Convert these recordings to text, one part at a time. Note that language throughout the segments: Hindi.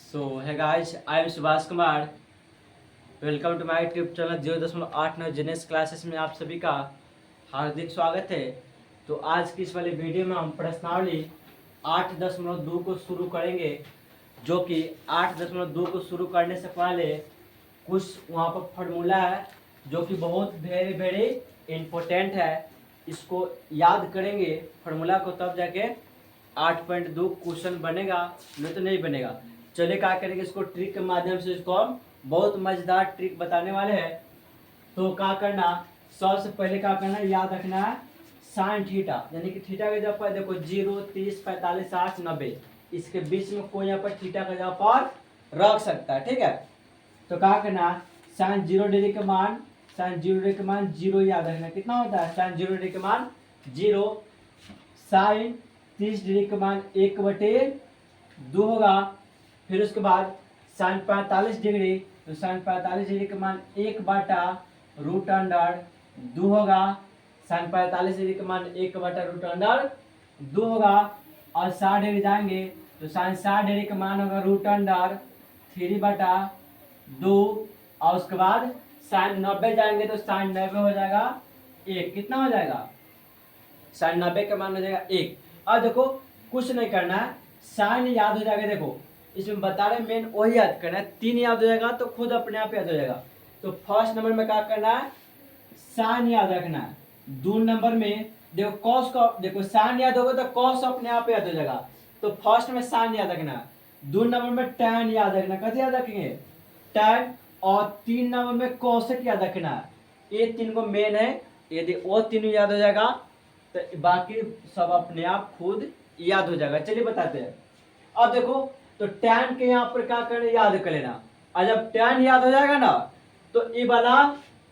So, hey guys, I am Subhash Kumar. Welcome to my YouTube channel 0.89 genius classes में आप सभी का हार्दिक स्वागत है। तो आज की इस वाली वीडियो में हम प्रश्नावली 8.2 को शुरू करेंगे, जो कि 8.2 को शुरू करने से पहले कुछ वहाँ पर फार्मूला है जो कि बहुत वेरी वेरी इम्पोर्टेंट है। इसको याद करेंगे फार्मूला को, तब जाके 8.2 क्वेश्चन बनेगा, नहीं तो नहीं बनेगा। चलिए क्या करेंगे, इसको ट्रिक के माध्यम से इसको हम बहुत मजेदार ट्रिक बताने वाले हैं। तो क्या करना, सबसे पहले क्या करना, याद रखना है साइन थीटा, यानी कि थीटा का जगह पर देखो 0, 30, 45, 60, 90, इसके बीच में कोई यहाँ पर थीटा का जगह पर रख सकता है। ठीक है, तो क्या करना, साइन 0 डिग्री का मान, साइन 0 डिग्री का मान 0 याद रखना। कितना होता है साइन 0 डिग्री का मान 0। साइन 30 डिग्री का मान 1/2 होगा। फिर उसके बाद साइन 45 डिग्री, तो साइन 45 डिग्री का मान 1/√2 होगा। साइन 45 डिग्री का मान 1/√2 होगा। और 60 डिग्री जाएंगे तो साइन 60 डिग्री का मान होगा √3/2। और उसके बाद साइन 90 जाएंगे तो साइन 90 हो जाएगा 1। कितना हो जाएगा, साइन 90 का मान हो जाएगा 1। अब देखो कुछ नहीं करना है, साइन याद हो जाएगा। देखो इसमें बता रहे मेन वही याद करना है, 3 याद हो जाएगा तो खुद अपने आप याद हो जाएगा। तो फर्स्ट नंबर में क्या करना है, साइन याद रखना है। 2 नंबर में देखो कॉस का, देखो साइन याद होगा तो कॉस अपने आप याद हो जाएगा। तो फर्स्ट में साइन याद रखना है। 2 नंबर में टैन याद रखना, कैसे याद रखेंगे टैन। और 3 नंबर में कॉसेक याद रखना है। ये 3 को मेन है, यदि वो तीनों याद हो जाएगा तो बाकी सब अपने आप खुद याद हो जाएगा। चलिए बताते हैं। अब देखो, तो टैन के यहाँ पर क्या करना, याद कर लेना। और जब टैन याद हो जाएगा ना, तो ये वाला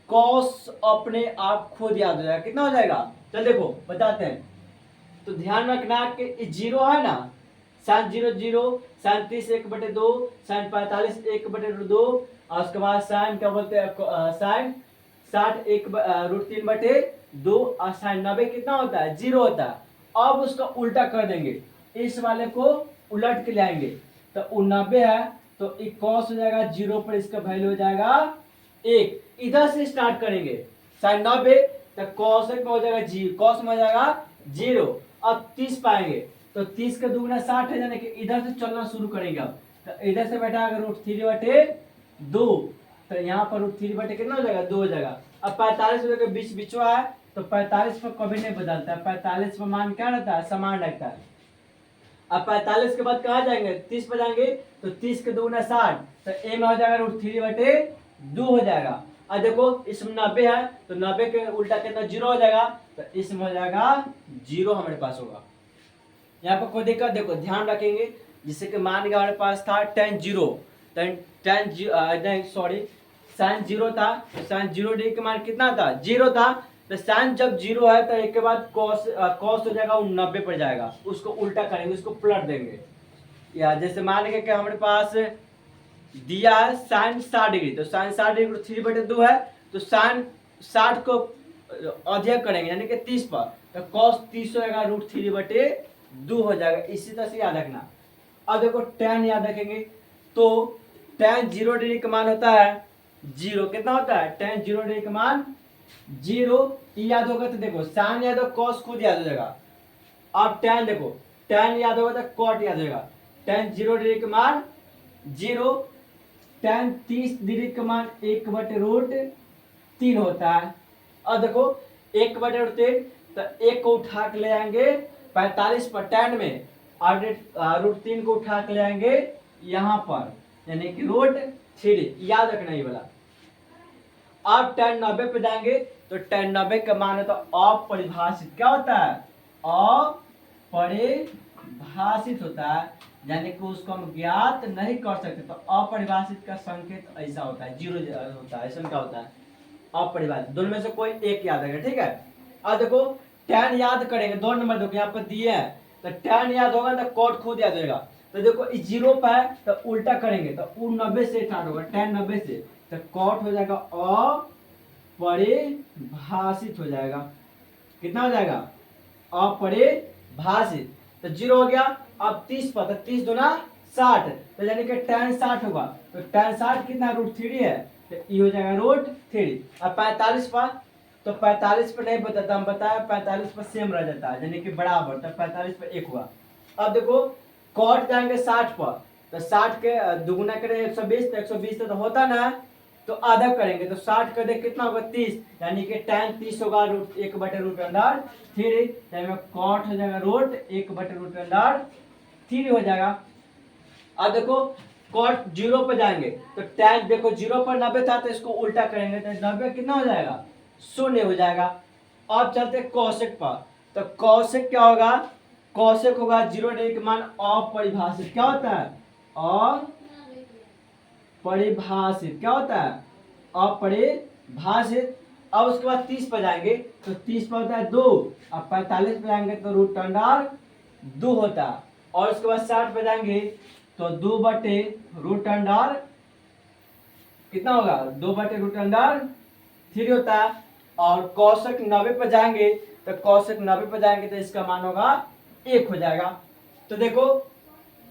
कॉस अपने आप खुद याद हो जाएगा। कितना हो जाएगा, चल देखो बताते हैं। तो ध्यान रखना कि 0 है ना, साइन 0 0, साइन 30 1/2, साइन 45 1/2, और उसके बाद साइन क्या बोलते हैं, साइन 60 1√3/2, और साइन 90 कितना होता है 0 होता है। अब उसका उल्टा कर देंगे, इस वाले को उलट के ले आएंगे। तो 90 है तो cos हो जाएगा 0 पर, इसका वैल्यू हो जाएगा 1। इधर से स्टार्ट करेंगे, साइन 90 तो cos में हो जाएगा जी, cos में हो जाएगा 0। अब 30 पाएंगे तो 30 का दुगना 60 है, यानी कि इधर से चलना शुरू करेंगे। अब तो इधर से बैठा √3/2, तो यहाँ पर √3/ कितना हो जाएगा 2 हो जाएगा। अब 45 के बीच बिचवा है तो 45 पर कभी नहीं बदलता है, 45 पर मान क्या रहता है, समान रहता है। अब 45 के बाद कहाँ जाएंगे, 30 पर जाएंगे तो 30 के दुगना 60, तो ए में हो जाएगा √3/2 हो जाएगा। अब देखो इसमें 90 है तो 90 के उल्टा कितना 0 हो जाएगा, तो इसमें हो जाएगा 0 हमारे पास होगा। यहाँ पर कोई दिक्कत, देखो ध्यान रखेंगे। जिससे कि मान के हमारे पास था tan 0, नहीं सॉरी, साइन 0 था, तो साइन 0 डिग्री का मान कितना था 0 था। तो साइन जब 0 है तो एक के बाद कॉस हो जाएगा, वो 90 पर जाएगा। उसको उल्टा करेंगे, उसको पलट देंगे। या जैसे मान के हमारे पास दिया है साइन 60 डिग्री, तो साइन 60 डिग्री 3/2 है, तो साइन 60 को अधिक करेंगे यानी कि 30 पर, तो कॉस 30 होगा √3/2 हो जाएगा। इसी तरह से याद रखना। अब देखो tan याद रखेंगे, तो tan 0 डिग्री का मान होता है 0। कितना होता है tan 0 डिग्री का मान 0। याद होगा तो देखो साइन याद हो कॉस खुद याद हो जाएगा। अब tan देखो, tan याद होगा तो कॉट याद होगा। tan 0 डिग्री का मान 0, tan 30 डिग्री का मान 1/√3 होता है। अब देखो 1/√3, तो 1 को उठा के ले आएंगे 45 पर tan में, और √3 को उठा के ले आएंगे यहाँ पर, यानी कि √3। याद रखना ये वाला। अब tan 90 पे जाएंगे तो tan 90 का मान होता है अपरिभाषित। क्या होता है, अपरिभाषित होता है, यानी कि उसको हम ज्ञात नहीं कर सकते। तो अपरिभाषित का संकेत ऐसा होता है 0 होता है, ऐसा क्या होता है अपरिभाषित। दोनों में से कोई एक याद रखेगा, ठीक है। अब देखो tan याद करेंगे, 2 नंबर देखो यहाँ पर दिए हैं, तो tan याद होगा तो कॉट खुद याद होगा। तो देखो इस 0 पर है तो उल्टा करेंगे तो 90 से स्टार्ट होगा, tan 90 से, तो कॉट हो जाएगा अपरिभाषित हो जाएगा। कितना हो जाएगा अपरिभाषित, तो 0 हो गया। अब 30 पर, तो 30 दूना 60, तो यानी कि tan 60 होगा, तो tan 60 कितना √3 है, तो ये हो जाएगा √3। अब 45 पर, तो 45 पर नहीं बताता, हम बताया 45 पर सेम रह जाता है यानी कि बराबर, तो 45 पर 1 हुआ। अब देखो कॉट जाएंगे 60 पर, तो 60 के दुगुना करें 120, तो 120 तो होता ना, तो आधा करेंगे तो 60 कर दे कितना होगा 30, यानी कि tan 30 होगा √1/√3, तो कॉट हो जाएगा √1/√3 हो जाएगा। अब देखो कॉट 0 पर जाएंगे, तो tan देखो 0 पर 90 था, तो इसको उल्टा करेंगे तो 90 कितना हो जाएगा, 0 हो जाएगा। अब चलते कौशिक पर, तो कौशिक क्या होगा, कौशिक होगा 0 के मान अपरिभाषित, क्या होता है अपरिभाषित, क्या होता है अपरिभाषित। अब उसके बाद 30 पर जाएंगे, तो 30 पर होता है 2, अब 45 पर जाएंगे तो √2 होता है, और उसके बाद 60 पर जाएंगे तो 2/√3 कितना होगा, 2/√3 होता है। और कौशिक 90 पर जाएंगे, तो कौशिक 90 पर जाएंगे तो इसका मान होगा 1 हो जाएगा। तो देखो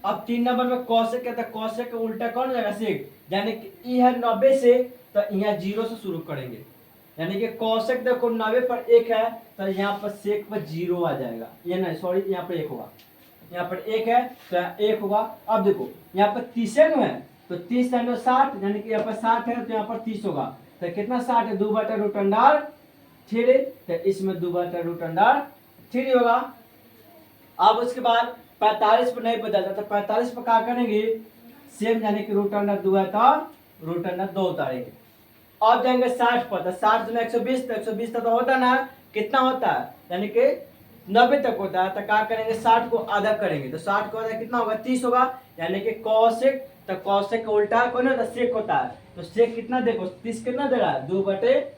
अब 3 नंबर में कौशिक है, तो कौशिक का उल्टा कौन हो जाएगा, सेक, यानी कि ई है 90 से, तो यहाँ 0 से शुरू करेंगे, यानी कि कौशिक देखो 90 पर 1 है, तो यहाँ पर सेक पर 0 आ जाएगा, ये नहीं सॉरी यहाँ पर 1 होगा, यहाँ पर 1 है तो यहाँ 1 होगा। अब देखो यहाँ पर 30 है, तो 30 है 60, यानी कि यहाँ पर 60 है तो यहाँ पर 30 होगा, तो कितना 60 है 2/√3, तो इसमें 2/√3 होगा। अब उसके बाद 45 पर नहीं बदलता, तो 45 पर क्या करेंगे सेम, यानी कि √2 है तो √2 उतारेंगे। अब जाएंगे 60 पर, तो 60 में 120, तो 120 तो होता ना, कितना होता है यानी कि 90 तक होता है, तो क्या करेंगे 60 को आधा करेंगे, तो 60 को आधा कितना होगा 30 होगा, यानी कि कौशिक, तो कौशिक का उल्टा कौन होता है, सेक होता है, तो सेक कितना देखो 30 कितना दे रहा है 2 बटे,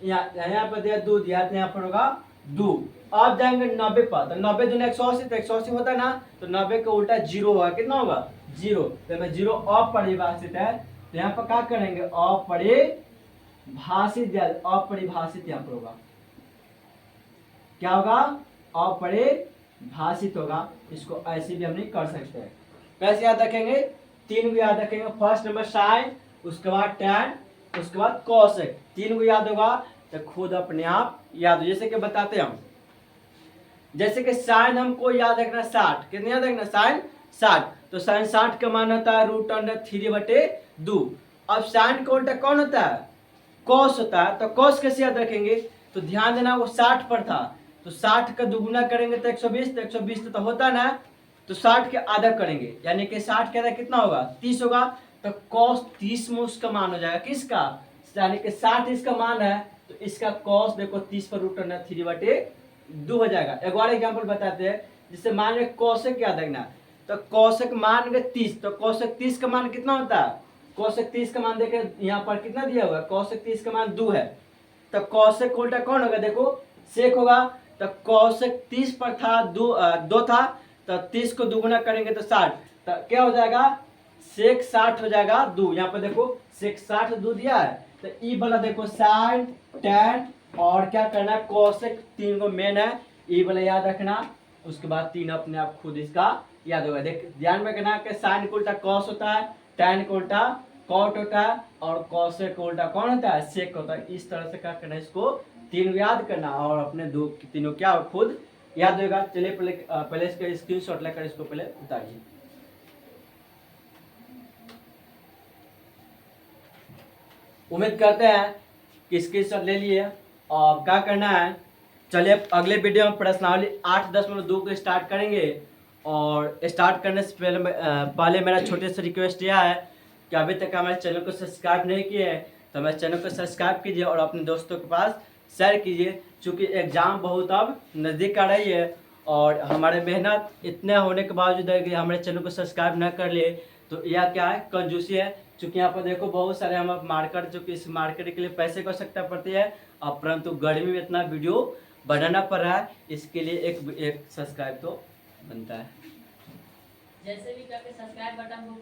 यहाँ पर दिया 2 दिया, तो यहाँ पर होगा 2। अब जाएंगे 90 पर, तो 90 दूनी 180, तो 180 होता है ना, तो 90 का उल्टा 0 होगा, कितना होगा 0, तो मैं 0 अपरिभाषित है, तो यहाँ पर क्या करेंगे अपरिभाषित, अपरिभाषित यहाँ पर होगा, क्या होगा अपरिभाषित होगा। इसको ऐसे भी हम नहीं कर सकते हैं, कैसे याद रखेंगे, 3 को याद रखेंगे, फर्स्ट नंबर साइन, उसके बाद tan, उसके बाद कौशिक, 3 को याद होगा तो खुद अपने आप याद हो। जैसे कि बताते हम, जैसे कि साइन हमको याद रखना 60, कितने याद रखना साइन 60, तो साइन 60 का मान होता है √3/2। अब साइन का उल्टा कौन होता है, कॉस होता है, तो कॉस कैसे याद रखेंगे, तो ध्यान देना वो 60 पर था, तो 60 का दुगुना करेंगे तो 120, तो 120 तो होता ना, तो 60 के आधा करेंगे, यानी कि 60 के आधा कितना होगा 30 होगा, तो cos 30 में उसका मान हो जाएगा किसका, यानी कि 60 इसका मान है, तो इसका cos देखो 30 पर √3/2 हो जाएगा। एक और एग्जाम्पल बताते हैं, जिससे मान लो कौशिक याद रखना, तो कौशिक मान गए 30, तो कौशिक 30 का मान कितना होता है, कौशिक 30 का मान देखे यहाँ पर कितना दिया हुआ है, कौशिक 30 का मान 2 है, तो कौशिक उल्टा कौन होगा देखो सेक होगा, तो कौशिक 30 पर था 2 था, तो 30 को दुगुना करेंगे तो 60, तो क्या हो जाएगा सेक 60 हो जाएगा 2, यहाँ पर देखो सेक 60 2 दिया है, तो ई वाला देखो साइन tan, और क्या करना है कौशिक 3 को मेन है, ई वाला याद रखना, उसके बाद 3 अपने आप खुद इसका याद होगा। देख ध्यान में रखना कि साइन को उल्टा कॉस होता है, tan को उल्टा कॉट होता है, और कौशिक को उल्टा कौन होता है सेक होता है। इस तरह से क्या करना है, इसको 3 याद करना, और अपने 2 तीनों क्या खुद याद होगा। चलिए पहले इसका स्क्रीनशॉट लेकर इसको पहले उतारिए। उम्मीद करते हैं कि स्क्रीनशॉट ले लिए, और क्या करना है चलिए अगले वीडियो में प्रश्नावली 8.2 को स्टार्ट करेंगे। और स्टार्ट करने से पहले मेरा छोटे से रिक्वेस्ट यह है कि अभी तक हमारे चैनल को सब्सक्राइब नहीं किए हैं तो हमारे चैनल को सब्सक्राइब कीजिए और अपने दोस्तों के पास शेयर कीजिए, क्योंकि एग्ज़ाम बहुत अब नज़दीक आ रही है, और हमारे मेहनत इतने होने के बावजूद अगर हमारे चैनल को सब्सक्राइब न कर लिए तो यह क्या है कंजूसी है। क्योंकि यहाँ पर देखो बहुत सारे हम मार्केट, जो कि इस मार्केट के लिए पैसे की आवश्यकता पड़ती है, और परंतु गर्मी में इतना वीडियो बनाना पड़ रहा है, इसके लिए एक सब्सक्राइब तो बनता है। जैसे भी करके सब्सक्राइब बटन को